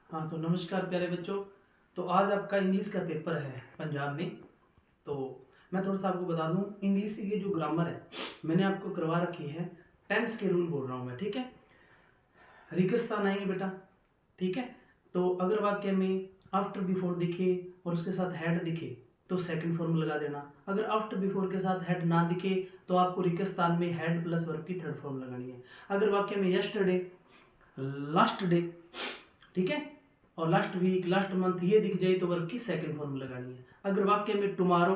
हाँ, तो नमस्कार प्यारे बच्चों। तो आज आपका इंग्लिश का पेपर है पंजाब में। तो मैं थोड़ा सा आपको बता दूं, इंग्लिश की ये जो ग्रामर है मैंने आपको करवा रखी है। टेंस के रूल बोल रहा हूँ मैं, ठीक है। रिक्तस्थान आएंगे बेटा, ठीक है। तो अगर वाक्य में आफ्टर बिफोर दिखे और उसके साथ हेड दिखे तो सेकंड फॉर्म लगा देना। अगर आफ्टर बिफोर के साथ हेड ना दिखे तो आपको रिक्तस्थान में हेड प्लस वर्ब की थर्ड फॉर्म लगानी है। अगर वाक्य में यस्टरडे, लास्ट डे, ठीक है, और लास्ट वीक, लास्ट मंथ ये दिख जाए तो वर्ब की सेकंड फॉर्म लगानी है। अगर वाक्य में टुमारो,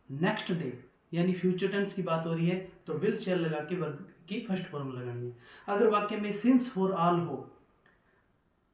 नेक्स्ट डे यानी फ्यूचर टेंस की बात हो रही है तो विल शैल लगा के वर्ब की फर्स्ट फॉर्म लगानी है। अगर वाक्य में सिंस फॉर ऑल हो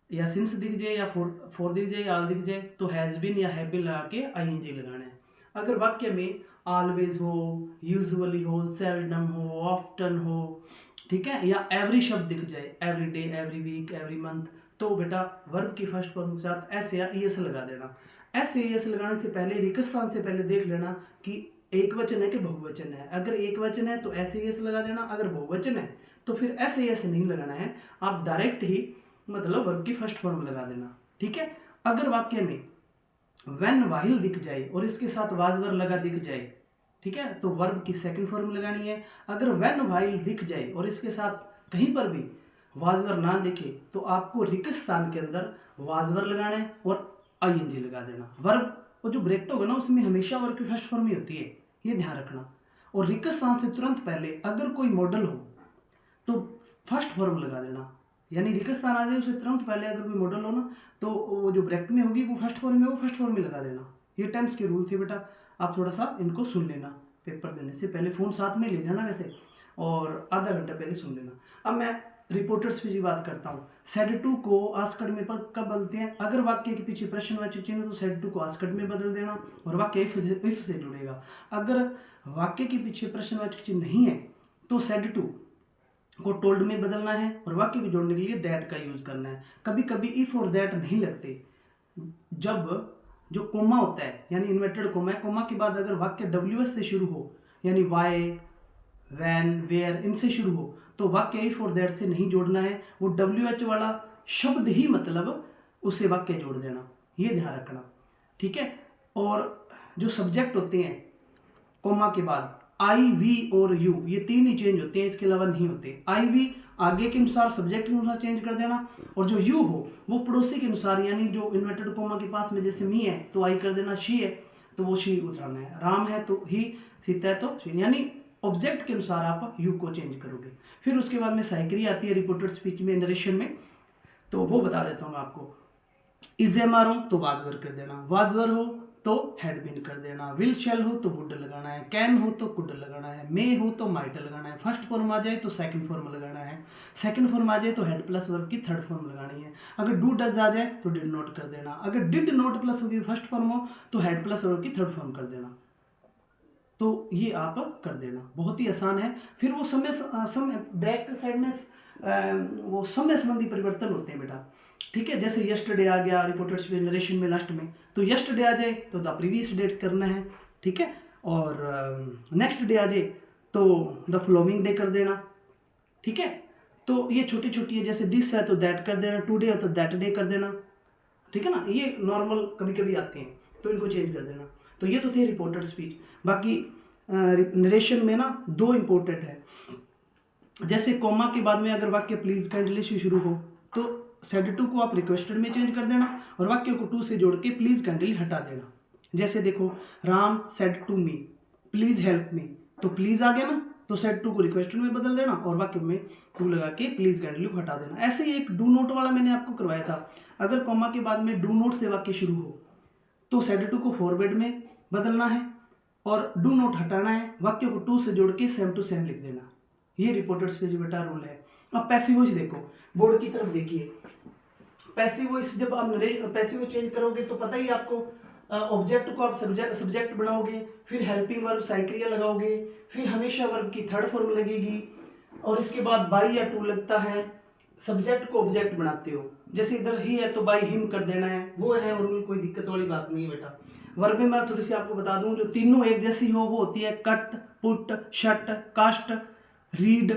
या सिंस दिख जाए या फॉर दिख जाए या ऑल दिख जाए तो हैज बीन या हैव बीन लगा के आईएनजी लगाना है। अगर वाक्य में ऑलवेज हो, यूजुअली हो, सेल्डम हो, ऑफ्टन हो, ठीक है, या एवरी शब्द दिख जाए, every day, every week, every month, तो बेटा वर्ब की फर्स्ट फॉर्म के साथ एस या ईएस लगा देना। एस या ईएस लगाने से पहले रिक्तस्थान से पहले देख लेना कि एक वचन है कि बहुवचन है। अगर एक वचन है तो एस एस लगा देना, अगर बहुवचन है तो फिर एस एस नहीं लगाना है, आप डायरेक्ट ही मतलब वर्ब की फर्स्ट फॉर्म लगा देना, ठीक है। अगर वाक्य में व्हेन वाहिल दिख जाए और इसके साथ वाजवर लगा दिख जाए, ठीक है, तो वर्ब की सेकंड फॉर्म लगानी है। अगर व्हेन वाहिल दिख जाए और इसके साथ कहीं पर भी वाजवर ना दिखे तो आपको रिक्त स्थान के अंदर वाजवर लगाना है और आईएनजी लगा देना। वर्ब वो जो ब्रेक्ट होगा ना उसमें हमेशा वर्ब की फर्स्ट फॉर्म ही होती है, ये ध्यान रखना। और रिक्त स्थान से तुरंत पहले अगर कोई मॉडल हो तो फर्स्ट फॉर्म लगा देना, यानी रिक्त स्थान आ जाए उससे तुरंत पहले अगर कोई मॉडल हो ना तो वो जो ब्रैकेट में होगी वो फर्स्ट फॉर्म में, वो फर्स्ट फॉर्म में लगा देना। ये टेंस के रूल थे बेटा, आप थोड़ा सा इनको सुन लेना। पेपर देने से पहले फ़ोन साथ में ले जाना वैसे, और आधा घंटा पहले सुन लेना। अब मैं रिपोर्टर्स की बात करता हूँ। सेड टू को आस्कड में कब बदलते हैं? अगर वाक्य के पीछे प्रश्नवाचक चिन्ह तो सेड टू को आस्कड में बदल देना और वाक्य इफ से जुड़ेगा। अगर वाक्य के पीछे प्रश्नवाचक चिन्ह नहीं है तो सेड टू को टोल्ड में बदलना है और वाक्य को जोड़ने के लिए दैट का यूज करना है। कभी कभी इफ और दैट नहीं लगते, जब जो कोमा होता है यानी इन्वर्टेड कोमा है, कोमा के बाद अगर वाक्य डब्ल्यू से शुरू हो यानी वाई, वैन, वेयर इनसे शुरू हो तो वाक्य इफ और दैट से नहीं जोड़ना है, वो डब्ल्यू वाला शब्द ही मतलब उसे वाक्य जोड़ देना, ये ध्यान रखना, ठीक है। और जो सब्जेक्ट होते हैं कोमा के बाद आई, वी और यू, ये तीन ही चेंज होते हैं, इसके अलावा नहीं होते। आई, वी आगे के अनुसार सब्जेक्ट के अनुसार चेंज कर देना और जो यू हो वो पड़ोसी के अनुसार, यानी जो इन्वर्टेड कोमा के पास में जैसे मी है तो आई कर देना, शी है तो वो शी उतराना है, राम है तो ही, सीता है तो शी, यानी ऑब्जेक्ट के अनुसार आप यू को चेंज करोगे। फिर उसके बाद में साइक्री आती है रिपोर्टेड स्पीच में, नरेशन में, तो वो बता देता हूँ मैं आपको। इजेमर हो तो वाजवर कर देना, वाजवर हो तो हैड बीन कर देना, विल शेल हो तो वुड लगाना है, कैन हो तो कुड लगाना है, मे हो तो माइट लगाना है, फर्स्ट फॉर्म आ जाए तो सेकंड फॉर्म लगाना है, सेकंड फॉर्म आ जाए तो हेड प्लस वर्ब की थर्ड फॉर्म लगानी है। अगर डू डज आ जाए तो डिड नॉट कर देना, अगर डिड नॉट प्लस वर्ब की फर्स्ट फॉर्म हो तो हेड प्लस वर्ब की थर्ड फॉर्म कर देना। तो ये आप कर देना, बहुत ही आसान है। फिर वो समय बैक साइड में वो समय संबंधी परिवर्तन होते हैं बेटा, ठीक है। जैसे यस्टरडे आ गया रिपोर्टेड नरेशन में लास्ट में, तो यस्टरडे आ जाए तो द प्रीवियस डेट करना है, ठीक है। और नेक्स्ट डे आ जाए तो द फॉलोइंग डे कर देना, ठीक है। तो ये छोटी छोटी है, जैसे दिस है तो दैट कर देना, टुडे है तो दैट डे कर देना, ठीक है ना। ये नॉर्मल कभी कभी आते हैं तो इनको चेंज कर देना। तो ये तो थे रिपोर्टेड स्पीच। बाकी नरेशन में ना दो इंपॉर्टेंट है, जैसे कोमा के बाद में अगर वाक्य प्लीज काइंडली से शुरू हो तो सेड टू को आप रिक्वेस्टेड में चेंज कर देना और वाक्य को टू से जोड़ के प्लीज काइंडली हटा देना। जैसे देखो, Ram said to me please help me, तो प्लीज आ गया ना तो सेड टू को रिक्वेस्टेड में बदल देना और वाक्य में टू लगा के प्लीज काइंडली को हटा देना। ऐसे ही एक डू नोट वाला मैंने आपको करवाया था, अगर कोमा के बाद में डू नोट से वाक्य शुरू हो तो सेड टू को फॉरवर्ड में बदलना है और डू नोट हटाना है, वाक्य को टू से जोड़ के सेम टू सेम लिख देना। ये रिपोर्टेड स्पीच बेटा रूल है। अब पैसिव वॉइस देखो, बोर्ड की तरफ देखिए। पैसिव वॉइस जब आप पैसिव वॉइस चेंज करोगे तो पता ही आपको, ऑब्जेक्ट को आप सब्जेक्ट बनाओगे, फिर हेल्पिंग वर्ब साइक्रिया लगाओगे, फिर हमेशा वर्ब की थर्ड फॉर्म लगेगी और इसके बाद बाई या टू लगता है, सब्जेक्ट को ऑब्जेक्ट बनाते हो। जैसे इधर ही है तो बाई हिम कर देना है, वो है रूल, कोई दिक्कत वाली बात नहीं है बेटा। वर्ब में मैं थोड़ी सी आपको बता दूं, जो तीनों एक जैसी हो वो होती है cut, put, shut, cast, read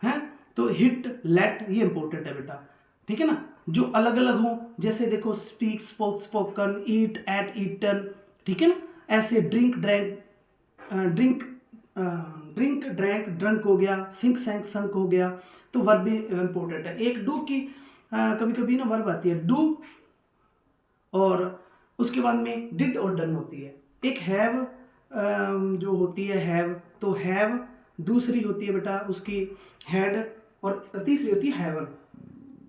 है, तो हिट, लेट, ये इंपॉर्टेंट है बेटा। ठीक है ना, जो अलग अलग हो, जैसे देखो स्पीक, स्पोक, स्पोकन, ईट, एट, ईटन, ठीक है ना। ऐसे drink, drank, drink, drink, drank, drunk हो गया, सिंक, सैंक, संक हो गया। तो वर्ब भी इंपॉर्टेंट है। एक डू की कभी कभी ना वर्ब आती है डू, और उसके बाद में डिड और डन होती है। एक हैव जो होती है हैव, तो हैव, दूसरी होती है बेटा उसकी हैड, और तीसरी होती है हैवन।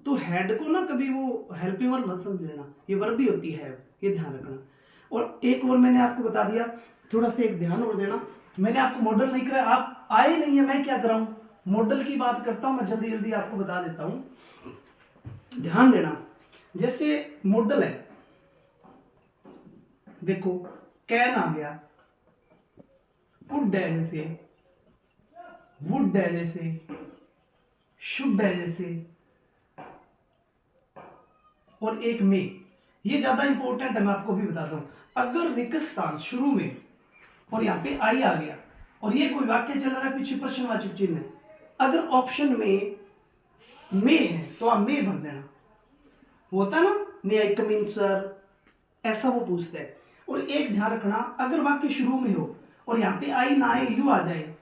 तो हैड को ना कभी वो हेल्पिंग वर्ब मत समझ लेना, ये वर्ब भी होती है, ये ध्यान रखना। और एक और मैंने आपको बता दिया, थोड़ा सा एक ध्यान और देना, मैंने आपको मॉडल नहीं कराया, आप आए नहीं है, मैं क्या कराऊं, मॉडल की बात करता हूं, मैं जल्दी जल्दी आपको बता देता हूं, ध्यान देना। जैसे मॉडल है, देखो कैन आ गया, कुड है जैसे, वुड है जैसे, शुड है जैसे, और एक में, ये ज्यादा इंपॉर्टेंट है, मैं आपको भी बताता हूं। अगर रिक्त स्थान शुरू में और यहाँ पे आई आ गया, और ये कोई वाक्य चल रहा है, पीछे प्रश्नवाचक चिन्ह है, अगर ऑप्शन में है तो आप में भर देना, होता ना, मे आई कम इन सर, ऐसा वो पूछता है। और एक ध्यान रखना, अगर वाक्य शुरू में हो और यहाँ पे आई ना आए, यू आ जाए,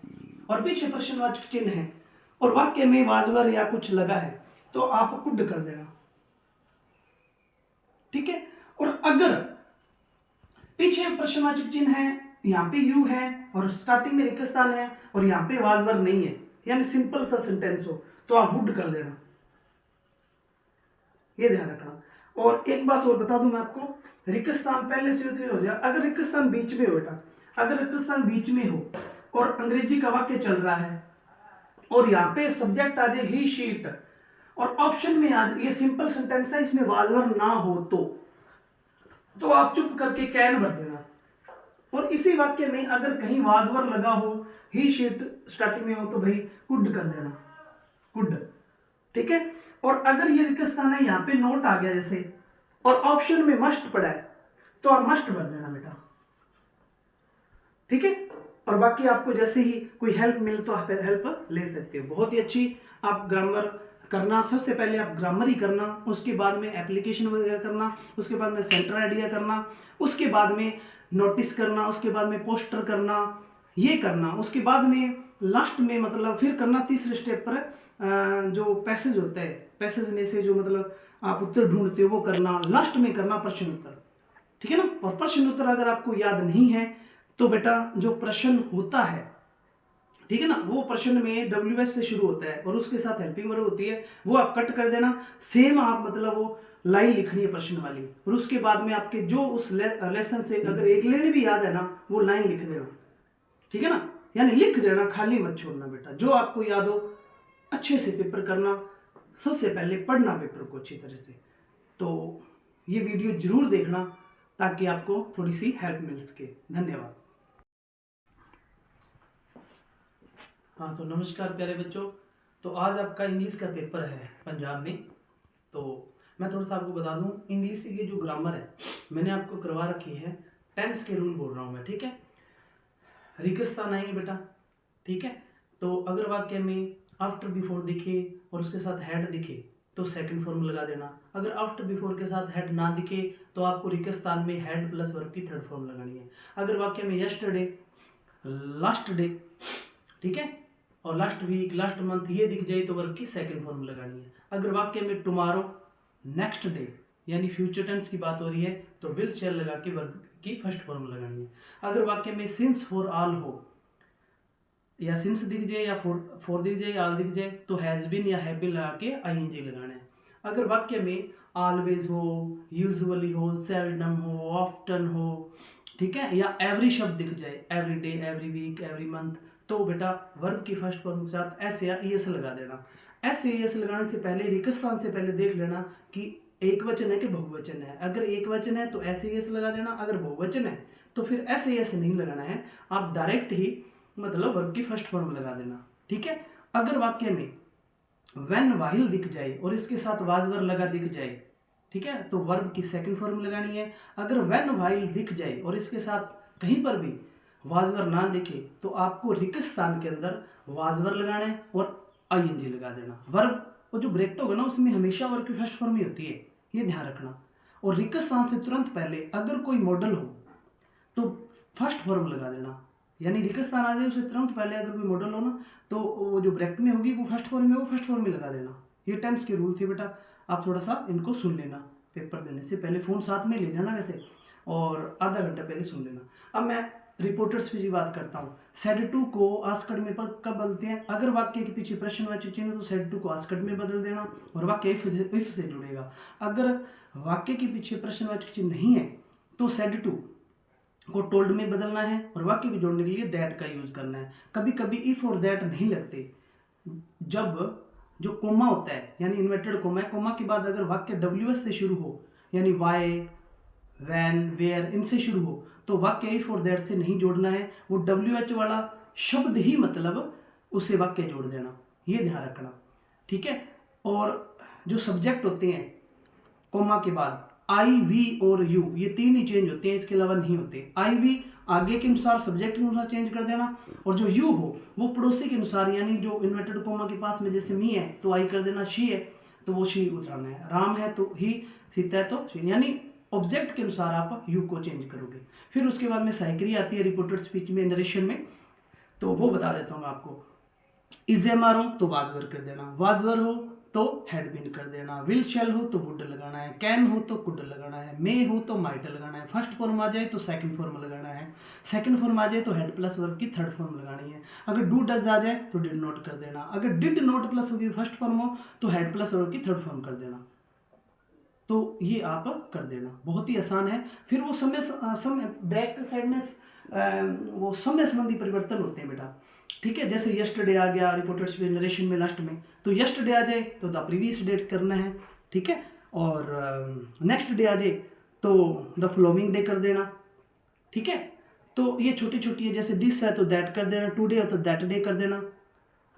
और पीछे प्रश्नवाचक चिन्ह है, और वाक्य में वाजवर या कुछ लगा है, तो आप कुड कर देना, ठीक है। और अगर पीछे प्रश्नवाचक चिन्ह है, यहाँ पे यू है, और स्टार्टिंग में रिक्त स्थान है, और यहाँ पे वाजवर नहीं है, यानी सिंपल सा सेंटेंस हो, तो आप वुड कर देना, ये ध्यान रखना। और एक बात और बता दूं मैं आपको, रिक्त स्थान पहले से हो जाए, अगर रिक्त स्थान बीच में हो बेटा, अगर रिक्त स्थान बीच में हो और अंग्रेजी का वाक्य चल रहा है, और यहाँ पे सब्जेक्ट आ जाए ही, शी, इट, और ऑप्शन में आ जाए, ये सिंपल सेंटेंस है, इसमें वाजवर ना हो तो आप चुप करके कैन भर देना। और इसी वाक्य में अगर कहीं वाजवर लगा हो, ही, शी, इट स्टार्टिंग में हो, तो भाई कुड कर देना, कुड, ठीक है। और अगर ये रिक्त स्थान है, यहाँ पे नोट आ गया जैसे, और ऑप्शन में मस्ट पड़ा है, तो आप मस्ट भर देना बेटा, ठीक है। और बाकी आपको जैसे ही कोई हेल्प मिले तो आप हेल्प ले सकते हो। बहुत ही अच्छी आप ग्रामर करना, सबसे पहले आप ग्रामर ही करना, उसके बाद में एप्लीकेशन वगैरह करना, उसके बाद में सेंटर आइडिया करना, उसके बाद में नोटिस करना, उसके बाद में पोस्टर करना, ये करना, उसके बाद में लास्ट में मतलब फिर करना तीसरे स्टेप पर जो पैसेज होता है, पैसेज में से जो मतलब आप उत्तर ढूंढते हो वो करना, लास्ट में करना प्रश्न उत्तर, ठीक है ना। और प्रश्न उत्तर अगर आपको याद नहीं है तो बेटा जो प्रश्न होता है, ठीक है ना, वो प्रश्न में WS से शुरू होता है और उसके साथ हेल्पिंग वर्ब होती है, वो आप कट कर देना, सेम आप मतलब वो लाइन लिखनी है प्रश्न वाली, और उसके बाद में आपके जो उस लेसन से अगर एक लाइन भी याद है ना, वो लाइन लिख देना, ठीक है ना, यानी लिख देना, खाली मत छोड़ना बेटा, जो आपको याद हो अच्छे से पेपर करना, सबसे पहले पढ़ना पेपर को अच्छी तरह से। तो ये वीडियो जरूर देखना ताकि आपको थोड़ी सी हेल्प मिल सके। धन्यवाद। हाँ, तो नमस्कार प्यारे बच्चों। तो आज आपका इंग्लिश का पेपर है पंजाब में। तो मैं थोड़ा सा आपको बता दूं, इंग्लिश की जो ग्रामर है मैंने आपको करवा रखी है, टेंस के रूल बोल रहा हूँ मैं, ठीक है। रिक्त स्थान आएंगे बेटा, ठीक है। तो अगर वाक्य में आफ्टर बिफोर दिखे और उसके साथ हैड दिखे तो सेकंड फॉर्म लगा देना। अगर आफ्टर बिफोर के साथ हैड ना दिखे तो आपको रिक्त स्थान में हैड प्लस वर्ब की थर्ड फॉर्म लगानी है। अगर वाक्य में यस्टरडे, लास्ट डे, ठीक है, और लास्ट वीक, लास्ट मंथ ये दिख जाए तो वर्ब की सेकंड फॉर्म लगानी है। अगर वाक्य में टुमारो, नेक्स्ट डे यानी फ्यूचर टेंस की बात हो रही है तो विल शैल लगा के वर्ब की फर्स्ट फॉर्म लगानी है। अगर वाक्य में सिंस फॉर ऑल हो, या सिंस दिख जाए या फॉर दिख जाए, ऑल दिख जाए तो हैज बीन या हैव बीन लगा के आईएनजी लगाना है। अगर वाक्य में ऑलवेज हो, यूजुअली हो, सेल्डम हो, ऑफ्टन हो, ठीक है, या एवरी शब्द दिख जाए, every day, every week, every month, तो बेटा वर्ब की फर्स्ट फॉर्म के साथ एस या ईएस लगा देना। एस या ईएस लगाने से पहले रिक्त स्थान से पहले देख लेना कि एक वचन है कि बहुवचन है। अगर एक वचन है तो एस एस लगा देना, अगर बहुवचन है तो फिर एस एस नहीं लगाना है, आप डायरेक्ट ही मतलब वर्ब की फर्स्ट फॉर्म लगा देना, ठीक है। अगर वाक्य में व्हेन व्हाइल दिख जाए और इसके साथ वाजवर लगा दिख जाए, ठीक है, तो वर्ब की सेकंड फॉर्म लगानी है। अगर व्हेन व्हाइल दिख जाए और इसके साथ कहीं पर भी वाजवर ना दिखे तो आपको रिक्त स्थान के अंदर वाजवर लगाना है और आईएनजी लगा देना। वर्ब और जो ब्रेक्ट होगा ना उसमें हमेशा वर्ब की फर्स्ट फॉर्म ही होती है, ये ध्यान रखना। और रिक्त स्थान से तुरंत पहले अगर कोई मॉडल हो तो फर्स्ट फॉर्म लगा देना, यानी रिक्त स्थान आ जाए उससे तुरंत पहले अगर कोई मॉडल हो ना तो वो जो ब्रैकेट में होगी वो फर्स्ट फॉर्म में, वो फर्स्ट फॉर्म में लगा देना। ये टेंस के रूल थे बेटा, आप थोड़ा सा इनको सुन लेना, पेपर देने से पहले फ़ोन साथ में ले जाना वैसे, और आधा घंटा पहले सुन लेना। अब मैं रिपोर्टर स्पीच की बात करता हूँ। सेड टू को आस्क्ड में कब बदलते हैं? अगर वाक्य के पीछे प्रश्नवाचक चिन्ह तो सेड टू को आस्क्ड में बदल देना और वाक्य इफ से जुड़ेगा। अगर वाक्य के पीछे प्रश्नवाचक चिन्ह नहीं है तो सेड टू को टोल्ड में बदलना है और वाक्य को जोड़ने के लिए दैट का यूज करना है। कभी कभी इफ और दैट नहीं लगते, जब जो कोमा होता है यानी इन्वर्टेड कोमा है, कोमा के बाद अगर वाक्य WS से शुरू हो यानी वाई, वैन, वेयर इनसे शुरू हो तो वाक्य इफ और दैट से नहीं जोड़ना है, वो WH वाला शब्द ही मतलब उसे वाक्य जोड़ देना, ये ध्यान रखना, ठीक है। और जो सब्जेक्ट होते हैं कोमा के बाद आई, वी और यू, ये तीन ही चेंज होते हैं, इसके अलावा नहीं होते। आई, वी आगे के अनुसार सब्जेक्ट के अनुसार चेंज कर देना, और जो यू हो वो पड़ोसी के अनुसार, यानी जो इन्वर्टेड कोमा के पास में जैसे मी है तो आई कर देना, शी है तो वो शी उतराना है, राम है तो ही, सीता है तो शी, यानी ऑब्जेक्ट के अनुसार आप यू को चेंज करोगे। फिर उसके बाद में साइक्री आती है रिपोर्टेड स्पीच में, नरेशन में, तो वो बता देता हूँ मैं आपको। इजेमर हो तो वाजवर कर देना, वाजवर हो तो हैड बीन कर देना, विल शेल हो तो वुड लगाना है, कैन हो तो कुड लगाना है, मे हो तो माइट लगाना है, फर्स्ट फॉर्म आ जाए तो सेकंड फॉर्म लगाना है, सेकंड फॉर्म आ जाए तो हेड प्लस वर्ब की थर्ड फॉर्म लगानी है, अगर डू डज आ जाए तो डिड नॉट कर देना, अगर डिड नॉट प्लस वर्ब की फर्स्ट फॉर्म हो तो हेड प्लस वर्ब की थर्ड फॉर्म कर देना। तो ये आप कर देना, बहुत ही आसान है। फिर वो समय बैक साइड में वो समय संबंधी परिवर्तन होते हैं बेटा, ठीक है। जैसे यस्टरडे आ गया रिपोर्टेड स्पीच नरेशन में लास्ट में, तो यस्टरडे आ जाए तो द प्रीवियस डेट करना है, ठीक है। और नेक्स्ट डे आ जाए तो द फॉलोइंग डे कर देना, ठीक है। तो ये छोटी छोटी है, जैसे दिस है तो दैट कर देना, टुडे है तो दैट डे कर देना,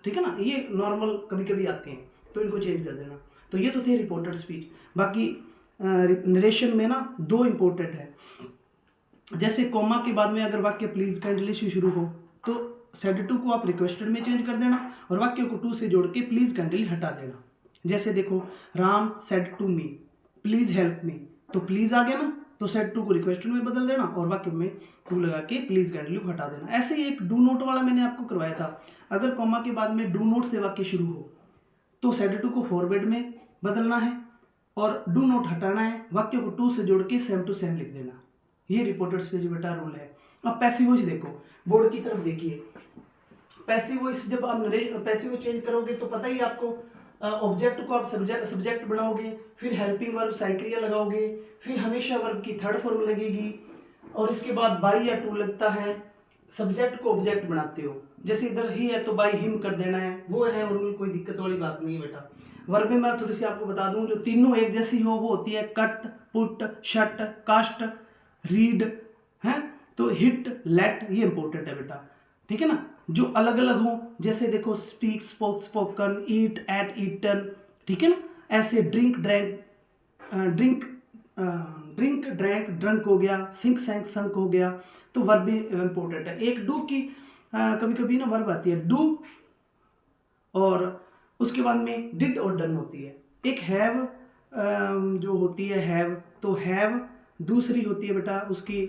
ठीक है ना। ये नॉर्मल कभी कभी आते हैं तो इनको चेंज कर देना। तो ये तो थे रिपोर्टेड स्पीच। बाकी नरेशन में ना दो इंपॉर्टेंट है, जैसे कोमा के बाद में अगर वाक्य प्लीज काइंडली से शुरू हो तो सेड टू को आप रिक्वेस्टेड में चेंज कर देना और वाक्य को टू से जोड़ के प्लीज काइंडली हटा देना। जैसे देखो, Ram said to me please help me, तो प्लीज आ गया ना, तो सेड टू को रिक्वेस्टेड में बदल देना और वाक्य में टू लगा के प्लीज काइंडली को हटा देना। ऐसे ही एक डू नोट वाला मैंने आपको करवाया था, अगर कोमा के बाद में डू नोट से वाक्य शुरू हो तो सेड टू को फॉरवर्ड में बदलना है और डू नोट हटाना है, वाक्य को टू से जोड़ के सेम टू सेम लिख देना। ये रिपोर्टेड स्पीच बेटा रूल है। अब पैसिव वॉइस देखो, बोर्ड की तरफ देखिए, पैसिव वॉइस जब आप पैसिव वॉइस चेंज करोगे तो पता ही आपको, ऑब्जेक्ट को आप सब्जेक्ट बनाओगे, फिर हेल्पिंग वर्ब साइक्रिया लगाओगे, फिर हमेशा वर्ब की थर्ड फॉर्म लगेगी और इसके बाद बाई या टू लगता है, सब्जेक्ट को ऑब्जेक्ट बनाते हो। जैसे इधर ही है तो बाई हिम कर देना है, वो है रूल, कोई दिक्कत वाली बात नहीं है बेटा। वर्ब में मैं थोड़ी सी आपको बता दूं, जो तीनों एक जैसी हो वो होती है cut, put, shut, cast, read है, तो हिट, लेट, ये इंपॉर्टेंट है बेटा, ठीक है ना। जो अलग अलग हो, जैसे देखो स्पीक, स्पोक, स्पोकन, ईट, एट, ईटन, ठीक है ना। ऐसे drink, drank, drink, drank, drunk हो गया, सिंक, सैंक, संक हो गया, तो वर्ब भी इंपॉर्टेंट है। एक डू की कभी कभी ना वर्ब आती है डू और उसके बाद में डिड और डन होती है। एक हैव जो होती है हैव, तो हैव, दूसरी होती है बेटा उसकी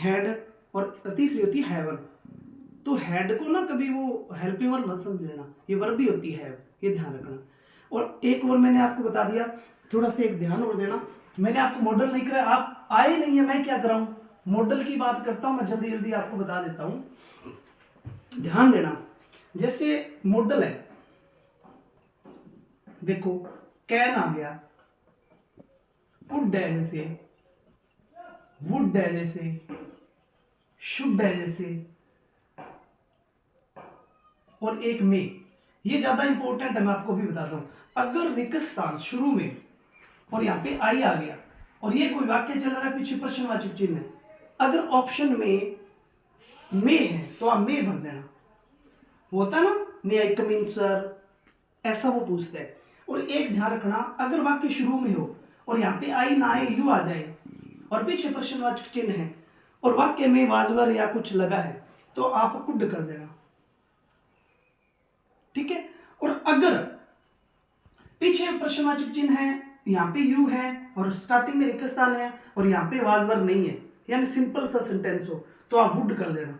हैड और तीसरी होती है हैवन। तो हैड को ना कभी वो हेल्पिंग वर्ब मत समझ लेना, ये वर्ब भी होती है, ये ध्यान रखना। और एक और मैंने आपको बता दिया, थोड़ा सा एक ध्यान और देना, मैंने आपको मॉडल नहीं कराया, आप आए नहीं है, मैं क्या कराऊं, मॉडल की बात करता हूं, मैं जल्दी जल्दी आपको बता देता हूं, ध्यान देना। जैसे मॉडल है, देखो कैन आ गया, कुड है जैसे, वुड है जैसे, शुड है जैसे, और एक में, ये ज्यादा इंपॉर्टेंट है, मैं आपको भी बताता हूं। अगर रिक्त स्थान शुरू में और यहाँ पे आई आ गया और ये कोई वाक्य चल रहा है, पीछे प्रश्नवाचक चिन्ह है, अगर ऑप्शन में है तो आप में भर देना, होता ना मे आई कम इन सर, ऐसा वो पूछता है। और एक ध्यान रखना, अगर वाक्य शुरू में हो और यहाँ पे आई ना आए, यू आ जाए और पीछे प्रश्नवाचक चिन्ह है और वाक्य में वाजवर या कुछ लगा है तो आप कुड कर देना, ठीक है। और अगर पीछे प्रश्नवाचक चिन्ह है, यहाँ पे यू है और स्टार्टिंग में रिक्त स्थान है और यहाँ पे वाज वर्ब नहीं है, यानी सिंपल सा सेंटेंस हो तो आप वुड कर देना,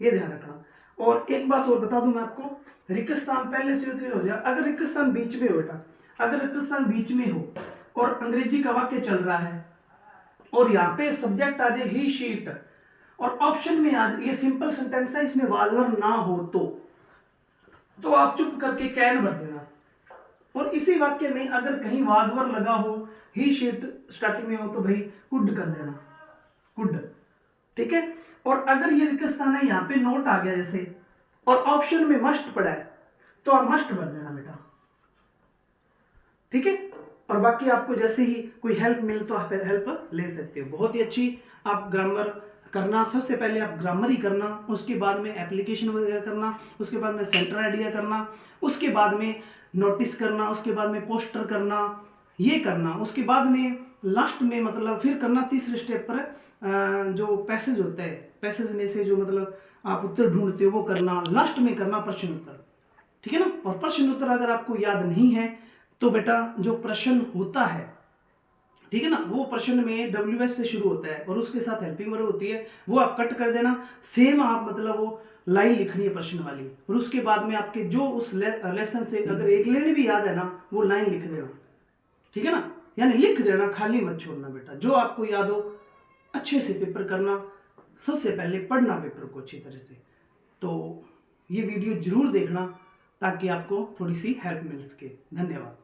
ये ध्यान रखना। और एक बात और बता दूं मैं आपको, रिक्त स्थान पहले से हो जाए, अगर रिक्त स्थान बीच में हो बेटा, अगर रिक्त स्थान बीच में हो और अंग्रेजी का वाक्य चल रहा है और यहाँ पे सब्जेक्ट आ जाए ही शीट और ऑप्शन में आ जाए, ये सिंपल सेंटेंस है, इसमें वाज वर्ब ना हो तो आप चुप करके कैन भर देना। और इसी वाक्य में अगर कहीं वाज वर्ब लगा हो, ही शीट स्टार्टिंग में हो तो भाई कुड कर देना, कुड, ठीक है। और अगर ये रिक्त स्थान है, यहाँ पे नोट आ गया जैसे और ऑप्शन में मस्ट पड़ा है तो आप मस्ट भर देना बेटा, ठीक है। और बाकी आपको जैसे ही कोई हेल्प मिले तो आप हेल्प ले सकते हो। बहुत ही अच्छी आप ग्रामर करना, सबसे पहले आप ग्रामर ही करना, उसके बाद में एप्लीकेशन वगैरह करना, उसके बाद में सेंटर आइडिया करना, उसके बाद में नोटिस करना, उसके बाद में पोस्टर करना, ये करना, उसके बाद में लास्ट में मतलब फिर करना तीसरे स्टेप पर जो पैसेज होता है, पैसेज में से जो मतलब आप उत्तर ढूंढते हो वो करना, लास्ट में करना प्रश्न उत्तर, ठीक है ना। और प्रश्न उत्तर अगर आपको याद नहीं है तो बेटा जो प्रश्न होता है, ठीक है ना, वो प्रश्न में WS से शुरू होता है और उसके साथ हेल्पिंग वर्ब होती है, वो आप कट कर देना, सेम आप मतलब वो लाइन लिखनी है प्रश्न वाली, और उसके बाद में आपके जो उस लेसन से अगर एक लाइन भी याद है ना वो लाइन लिख देना, ठीक है ना, यानी लिख देना, खाली मत छोड़ना बेटा, जो आपको याद हो अच्छे से पेपर करना, सबसे पहले पढ़ना पेपर को अच्छी तरह से। तो ये वीडियो जरूर देखना ताकि आपको थोड़ी सी हेल्प मिल सके। धन्यवाद।